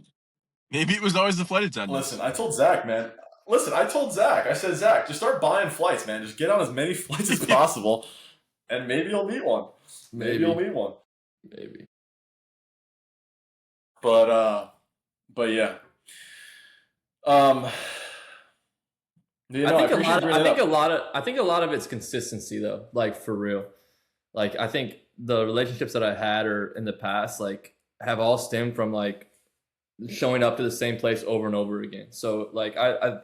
S2: Maybe it was always the flight attendant.
S1: Listen, I told Zach, man. I said, Zach, just start buying flights, man. Just get on as many flights as possible, and maybe you'll meet one. Maybe you'll meet one.
S3: Maybe.
S1: But yeah. You know,
S3: I think a lot of it's consistency though. Like for real. Like I think the relationships that I had or in the past, like have all stemmed from like showing up to the same place over and over again. So like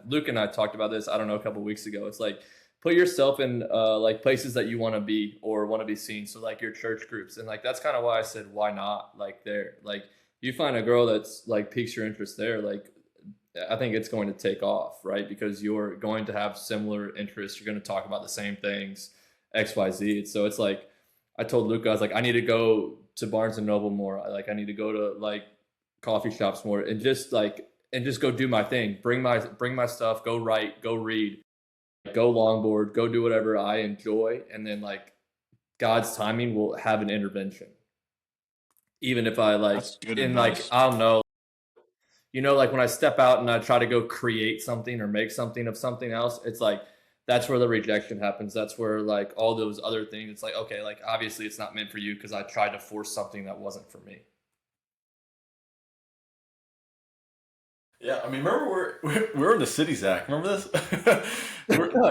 S3: Luke and I talked about this, I don't know, a couple of weeks ago. It's like put yourself in like places that you want to be or want to be seen. So like your church groups. And like that's kind of why I said why not like there. Like you find a girl that's like piques your interest there, like I think it's going to take off, right? Because you're going to have similar interests. You're going to talk about the same things, X, Y, Z. So it's like, I told Luca, I was like, I need to go to Barnes and Noble more. I need to go to like coffee shops more and just go do my thing. Bring my stuff, go write, go read, go longboard, go do whatever I enjoy. And then like God's timing will have an intervention. Even if I like, in like, I don't know, you know, like when I step out and I try to go create something or make something of something else, it's like, that's where the rejection happens. That's where like all those other things, it's like, okay, like obviously it's not meant for you because I tried to force something that wasn't for me.
S1: Yeah, I mean, remember we're in the city, Zach. Remember this?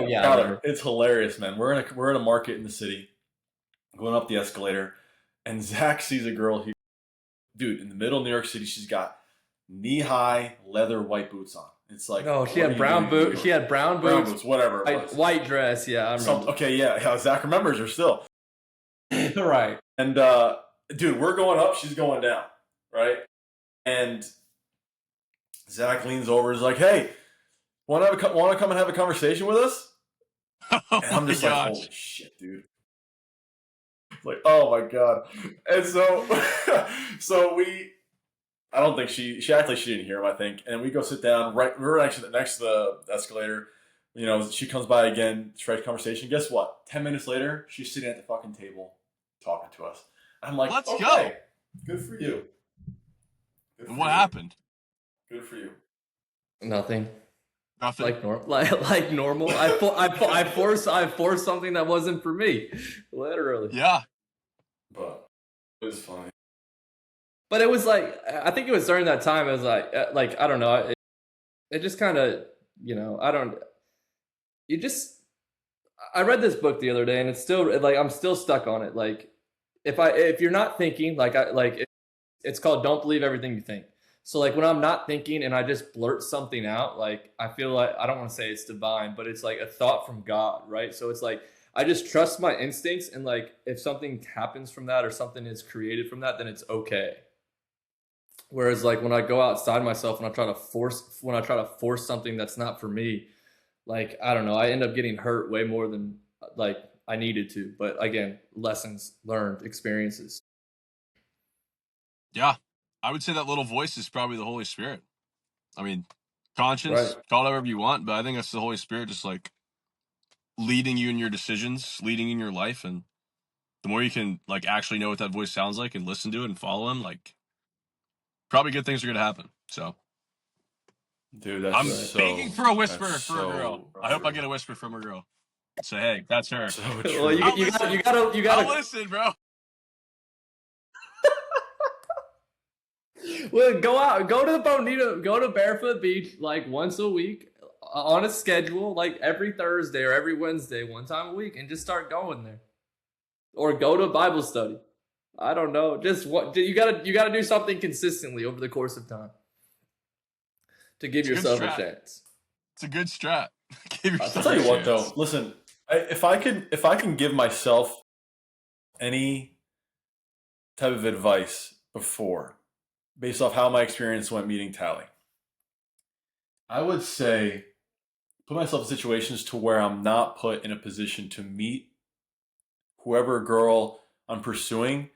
S3: Yeah,
S1: Tyler, it's hilarious, man. We're in a market in the city, going up the escalator, and Zach sees a girl. Dude, in the middle of New York City, she's got knee-high leather white boots on. It's like
S3: she had brown boots. She had brown boots,
S1: whatever.
S3: White dress. Yeah, I remember.
S1: Okay, yeah. Zach remembers her still.
S3: Right.
S1: And dude, we're going up. She's going down. Right. And Zach leans over. Is like, "Hey, want to come and have a conversation with us?" And I'm just like, "Holy shit, dude!" Like, oh my god. And so I don't think she acted like she didn't hear him, I think. And we go sit down. Right, we were actually next to the escalator. You know, she comes by again, straight conversation. Guess what? 10 minutes later, she's sitting at the fucking table talking to us. I'm like,
S2: let's go.
S1: Good for you.
S2: And what happened?
S1: Good for you.
S3: Nothing.
S2: Like
S3: normal. I forced something that wasn't for me. Literally.
S2: Yeah.
S1: But it was funny.
S3: But it was like, I think it was during that time. It was like I don't know. It just kind of, you know, I read this book the other day and it's still like, I'm still stuck on it. Like if you're not thinking it's called Don't Believe Everything You Think. So like when I'm not thinking and I just blurt something out, like I feel like, I don't want to say it's divine, but it's like a thought from God, right? So it's like, I just trust my instincts, and like if something happens from that or something is created from that, then it's okay. Whereas like when I go outside myself and I try to force something that's not for me, like I don't know, I end up getting hurt way more than like I needed to. But again, lessons learned, experiences.
S2: Yeah, I would say that little voice is probably the Holy Spirit. I mean, conscience,
S3: Right.
S2: call it whatever you want, but I think that's the Holy Spirit just like leading you in your decisions, leading in your life, and the more you can like actually know what that voice sounds like and listen to it and follow him, like probably good things are gonna happen. So
S1: Dude, that's
S2: I'm
S1: so
S2: begging for a whisper
S1: that's
S2: for a girl.
S1: so
S2: I hope I
S1: true.
S2: get a whisper from a girl. Say, hey, that's her.
S1: So
S3: Well,
S1: true.
S3: you
S2: I'll
S3: gotta
S2: listen, bro.
S3: well, go to the Bonita, go to Barefoot Beach like once a week on a schedule, like every Thursday or every Wednesday, one time a week, and just start going there. Or go to a Bible study. I don't know. Just what you gotta do something consistently over the course of time to give
S2: It's a good
S3: yourself a
S2: strat.
S3: chance.
S2: It's a good strat. Give
S1: I'll
S2: yourself
S1: tell you
S2: a
S1: what,
S2: chance.
S1: though. Listen, if I can give myself any type of advice before, based off how my experience went meeting Tally, I would say put myself in situations to where I'm not put in a position to meet whoever girl I'm pursuing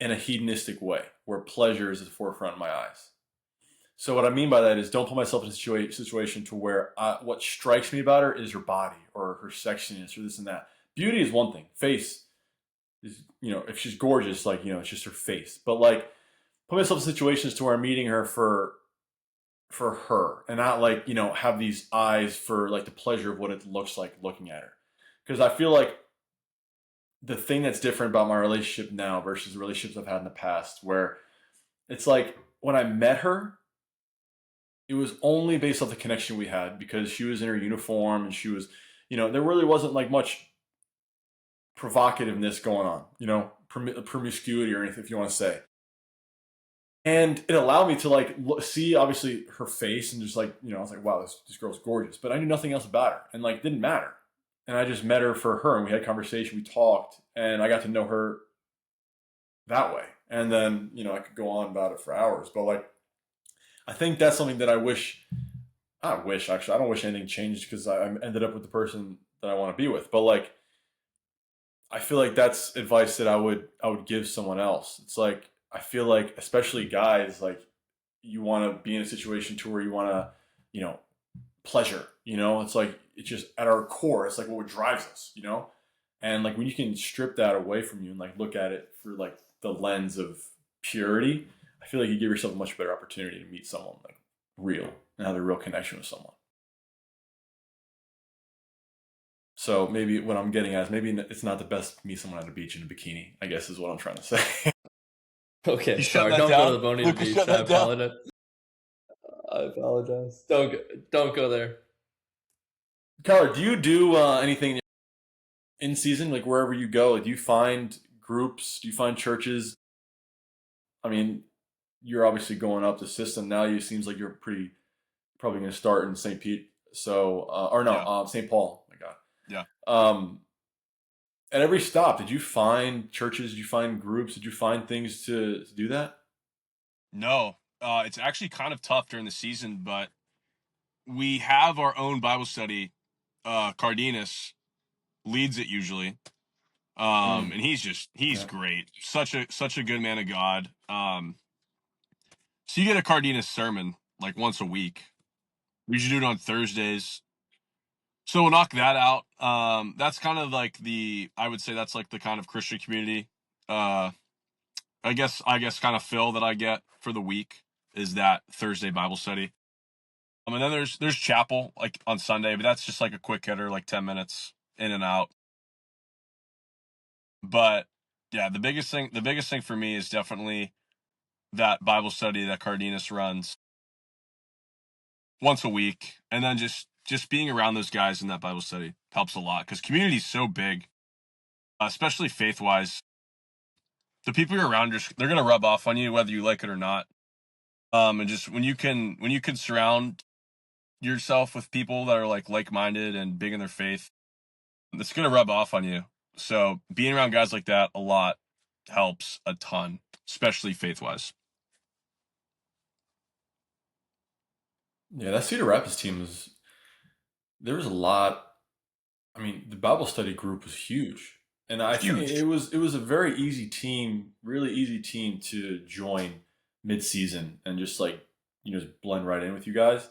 S1: in a hedonistic way, where pleasure is at the forefront of my eyes. So what I mean by that is don't put myself in a situation to where what strikes me about her is her body or her sexiness or this and that. Beauty is one thing. Face is, if she's gorgeous, like, it's just her face. But like, put myself in situations to where I'm meeting her for her and not like, have these eyes for like the pleasure of what it looks like looking at her. Because I feel like the thing that's different about my relationship now versus the relationships I've had in the past, where it's like when I met her, it was only based off the connection we had because she was in her uniform and she was, there really wasn't like much provocativeness going on, promiscuity or anything, if you want to say. And it allowed me to like see obviously her face and just like, I was like, wow, this girl's gorgeous, but I knew nothing else about her and like didn't matter. And I just met her for her and we had a conversation, we talked, and I got to know her that way. And then, I could go on about it for hours, but like, I think that's something that I don't wish anything changed because I ended up with the person that I want to be with. But like, I feel like that's advice that I would give someone else. It's like, I feel like, especially guys, like you want to be in a situation to where you want to, pleasure, it's like, it's just at our core, it's like what drives us, and like when you can strip that away from you and like look at it through like the lens of purity, I feel like you give yourself a much better opportunity to meet someone like real and have a real connection with someone. So maybe what I'm getting at is maybe it's not the best to meet someone at a beach in a bikini, I guess is what I'm trying to say.
S3: Okay,
S2: You shut
S3: sorry.
S2: that
S3: Don't
S2: down?
S3: go to the Bonita
S2: Luca,
S3: Beach.
S2: shut
S3: I
S2: that down.
S3: apologize. I apologize. Don't go there.
S1: Kyler, do you do anything in season, like wherever you go? Do you find groups? Do you find churches? I mean, you're obviously going up the system now. You seems like you're probably going to start in St. Pete. So, or no,
S2: Yeah.
S1: St. Paul. Oh my God.
S2: Yeah.
S1: At every stop, did you find churches? Did you find groups? Did you find things to do that?
S2: No, it's actually kind of tough during the season, but we have our own Bible study. Cardenas leads it usually.
S1: Mm,
S2: And he's
S1: yeah.
S2: great. Such a good man of God. So you get a Cardenas sermon like once a week. We usually do it on Thursdays. So we'll knock that out. That's kind of like I would say that's like the kind of Christian community. Uh, I guess kind of fill that I get for the week is that Thursday Bible study. And then there's chapel like on Sunday, but that's just like a quick hitter, like 10 minutes in and out. But yeah, the biggest thing for me is definitely that Bible study that Cardenas runs once a week, and then just being around those guys in that Bible study helps a lot because community is so big, especially faith wise. The people you're around, they're gonna rub off on you whether you like it or not. And just when you can surround yourself with people that are like minded and big in their faith, It's going to rub off on you. So being around guys like that a lot helps a ton, especially faith-wise.
S1: Yeah, that Cedar Rapids team was, there was a lot. I mean, the Bible study group was huge. And I think
S2: Huge.
S1: it was a very easy team, really easy team to join mid-season and just like, just blend right in with you guys.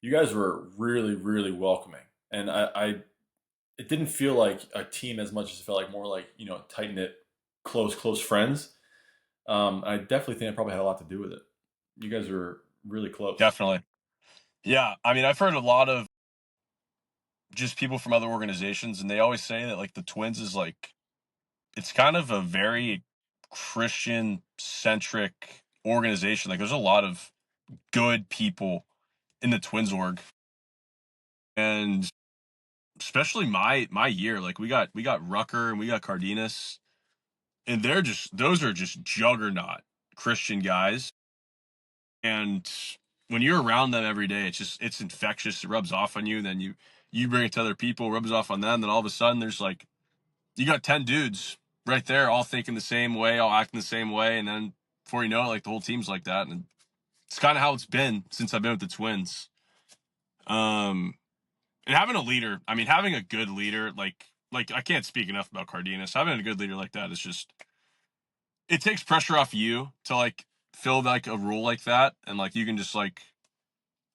S1: You guys were really, really welcoming. And it didn't feel like a team as much as it felt like more like, tight knit, close friends. I definitely think it probably had a lot to do with it. You guys were really close.
S2: Definitely. Yeah. I mean, I've heard a lot of just people from other organizations, and they always say that like the Twins is like, it's kind of a very Christian centric organization. Like there's a lot of good people in the Twins org. And especially my year, like we got Rucker and we got Cardenas, and those are just juggernaut Christian guys. And when you're around them every day, it's infectious. It rubs off on you. Then you bring it to other people, rubs off on them. Then all of a sudden, there's like you got 10 dudes right there, all thinking the same way, all acting the same way, and then before you know it, like the whole team's like that. And it's kind of how it's been since I've been with the Twins. And having a leader, I mean, having a good leader, like I can't speak enough about Cardenas. Having a good leader like that is just, it takes pressure off you to like fill like a role like that, and like you can just like,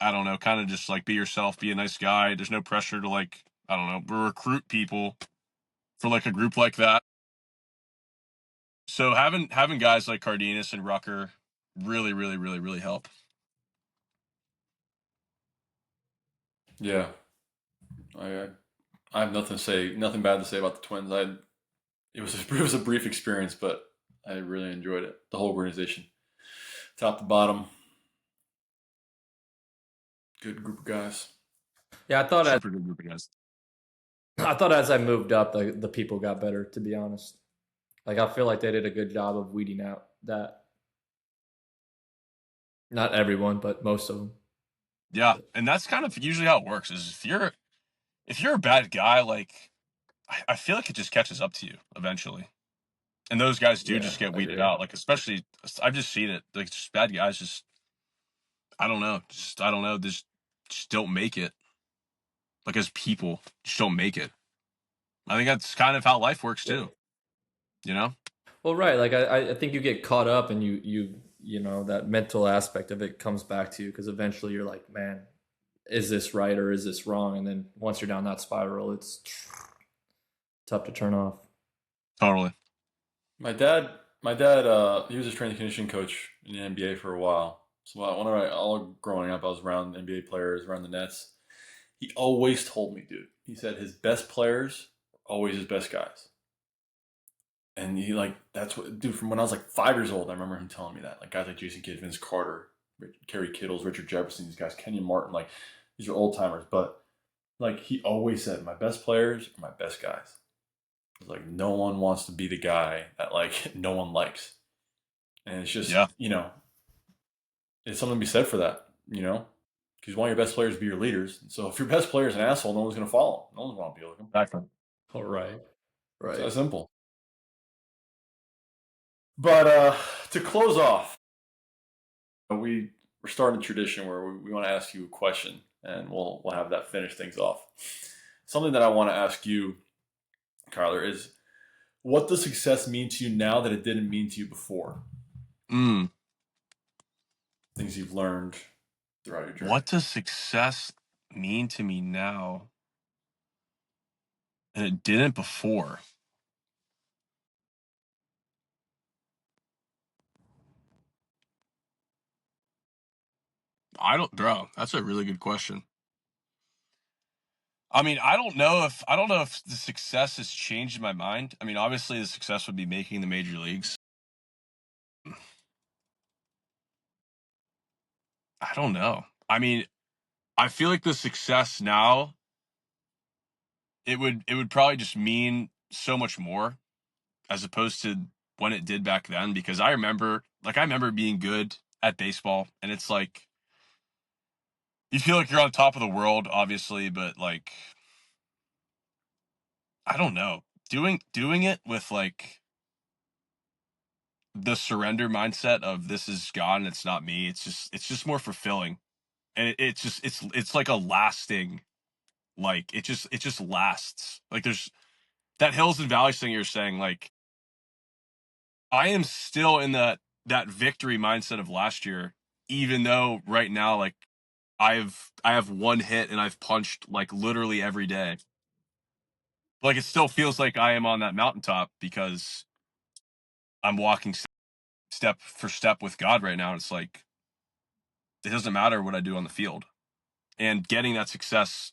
S2: I don't know, kind of just like be yourself, be a nice guy. There's no pressure to like, I don't know, recruit people for like a group like that. So having guys like Cardenas and Rucker really, really, really, really help.
S1: Yeah. I have nothing bad to say about the Twins. It was a brief experience, but I really enjoyed it. The whole organization, top to bottom, good group of guys.
S3: Yeah,
S2: Super good group of guys.
S3: I thought as I moved up, the people got better. To be honest, like I feel like they did a good job of weeding out that. Not everyone, but most of them.
S2: Yeah, and that's kind of usually how it works. Is if you're a bad guy, like I feel like it just catches up to you eventually. And those guys do
S1: Yeah,
S2: just get
S1: I
S2: weeded
S1: agree.
S2: out. Like especially, I've just seen it. Like just bad guys, just I don't know, just don't make it. Like as people, just don't make it. I think that's kind of how life works too. You know?
S3: Well, right. Like I think you get caught up, and you know that mental aspect of it comes back to you because eventually you're like, man, is this right or is this wrong? And then once you're down that spiral, it's tough to turn off.
S2: Totally.
S1: My dad, he was a strength and conditioning coach in the NBA for a while. So all growing up, I was around NBA players, around the Nets. He always told me, dude. He said his best players are always his best guys. And he like that's what, dude. From when I was like 5 years old, I remember him telling me that. Like guys like Jason Kidd, Vince Carter, Kerry Kittles, Richard Jefferson, these guys, Kenyon Martin, like these are old timers. But like he always said, my best players are my best guys. It's like no one wants to be the guy that like no one likes, and it's just
S2: Yeah.
S1: it's something to be said for that, because you want your best players to be your leaders. So if your best player is an asshole, no one's going to follow him. No one's going to be like him.
S2: Exactly.
S3: All right.
S1: It's
S3: Right.
S1: that simple. But to close off, we're starting a tradition where we want to ask you a question, and we'll have that finish things off. Something that I want to ask you, Kyler, is what does success mean to you now that it didn't mean to you before?
S2: Mm.
S1: Things you've learned throughout your journey.
S2: What does success mean to me now? And it didn't before. Bro, that's a really good question. I mean, I don't know if the success has changed my mind. I mean, obviously the success would be making the major leagues. I don't know. I mean, I feel like the success now, it would probably just mean so much more as opposed to when it did back then, because I remember being good at baseball, and it's like you feel like you're on top of the world, obviously, but like I don't know. Doing it with like the surrender mindset of this is God and it's not me. It's just more fulfilling. And it's like a lasting, like it just lasts. Like there's that hills and valleys thing you're saying, like I am still in that victory mindset of last year, even though right now, like I have one hit and I've punched like literally every day. Like it still feels like I am on that mountaintop because I'm walking step for step with God right now. And it's like it doesn't matter what I do on the field. And getting that success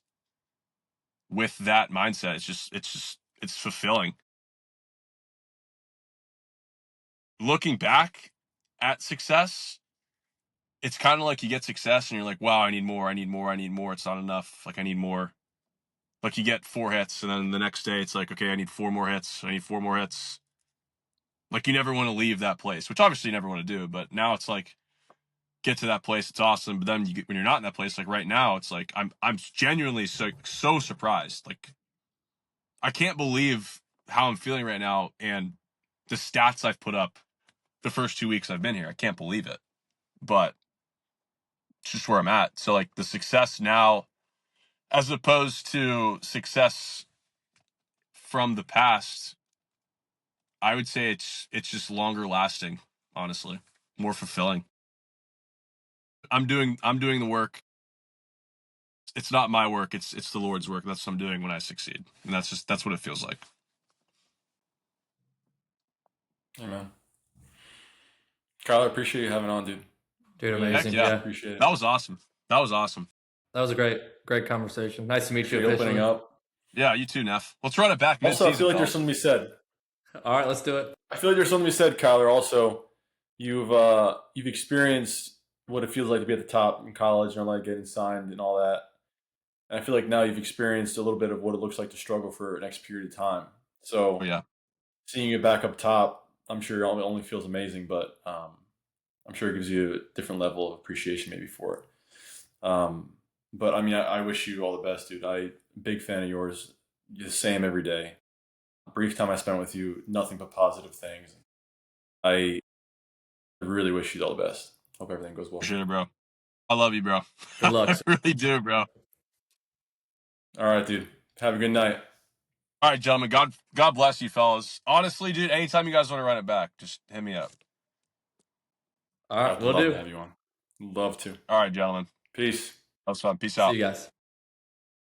S2: with that mindset, it's fulfilling. Looking back at success, it's kind of like you get success and you're like, wow, I need more, I need more, I need more. It's not enough. Like I need more. Like you get 4 hits and then the next day it's like, okay, I need 4 more hits. I need 4 more hits. Like you never want to leave that place, which obviously you never want to do. But now it's like, get to that place, it's awesome. But then when you're not in that place, like right now, it's like I'm genuinely so surprised. Like I can't believe how I'm feeling right now and the stats I've put up the first 2 weeks I've been here. I can't believe it. But it's just where I'm at. So like the success now, as opposed to success from the past, I would say it's just longer lasting, honestly, more fulfilling. I'm doing the work. It's not my work. It's the Lord's work. That's what I'm doing when I succeed, and that's what it feels like.
S1: Amen. Kyler, appreciate you having on, dude.
S3: Dude,
S1: Really
S3: amazing.
S2: Heck yeah.
S1: appreciate it.
S2: That was awesome. That was awesome.
S3: That was a great conversation. Nice to meet
S1: Appreciate
S3: you
S1: you
S3: officially.
S1: opening up.
S2: Yeah, you too, Neff. Let's run it back
S1: Also,
S2: mid-season.
S1: I feel like there's
S2: fellas.
S1: something to be said.
S3: All right, let's do it.
S1: I feel like there's something to be said, Kyler. Also, you've experienced what it feels like to be at the top in college and like getting signed and all that. And I feel like now you've experienced a little bit of what it looks like to struggle for an next period of time. So
S2: Oh yeah.
S1: seeing you back up top, I'm sure it only feels amazing, but I'm sure it gives you a different level of appreciation maybe for it. But I mean, I wish you all the best, dude. Big fan of yours. You're the same every day. Brief time I spent with you, nothing but positive things. I really wish you all the best. Hope everything goes well.
S2: Appreciate it, bro. I love you, bro.
S3: Good luck.
S2: I really do, bro.
S1: All right, dude. Have a good night.
S2: All right, gentlemen. God bless you, fellas. Honestly, dude, anytime you guys want to run it back, just hit me up.
S3: All right,
S1: I'd
S3: we'll
S1: love
S3: do.
S1: to have you on. Love to.
S2: All right, gentlemen.
S1: Peace.
S2: That was fun. Peace
S3: See
S2: out.
S3: you guys.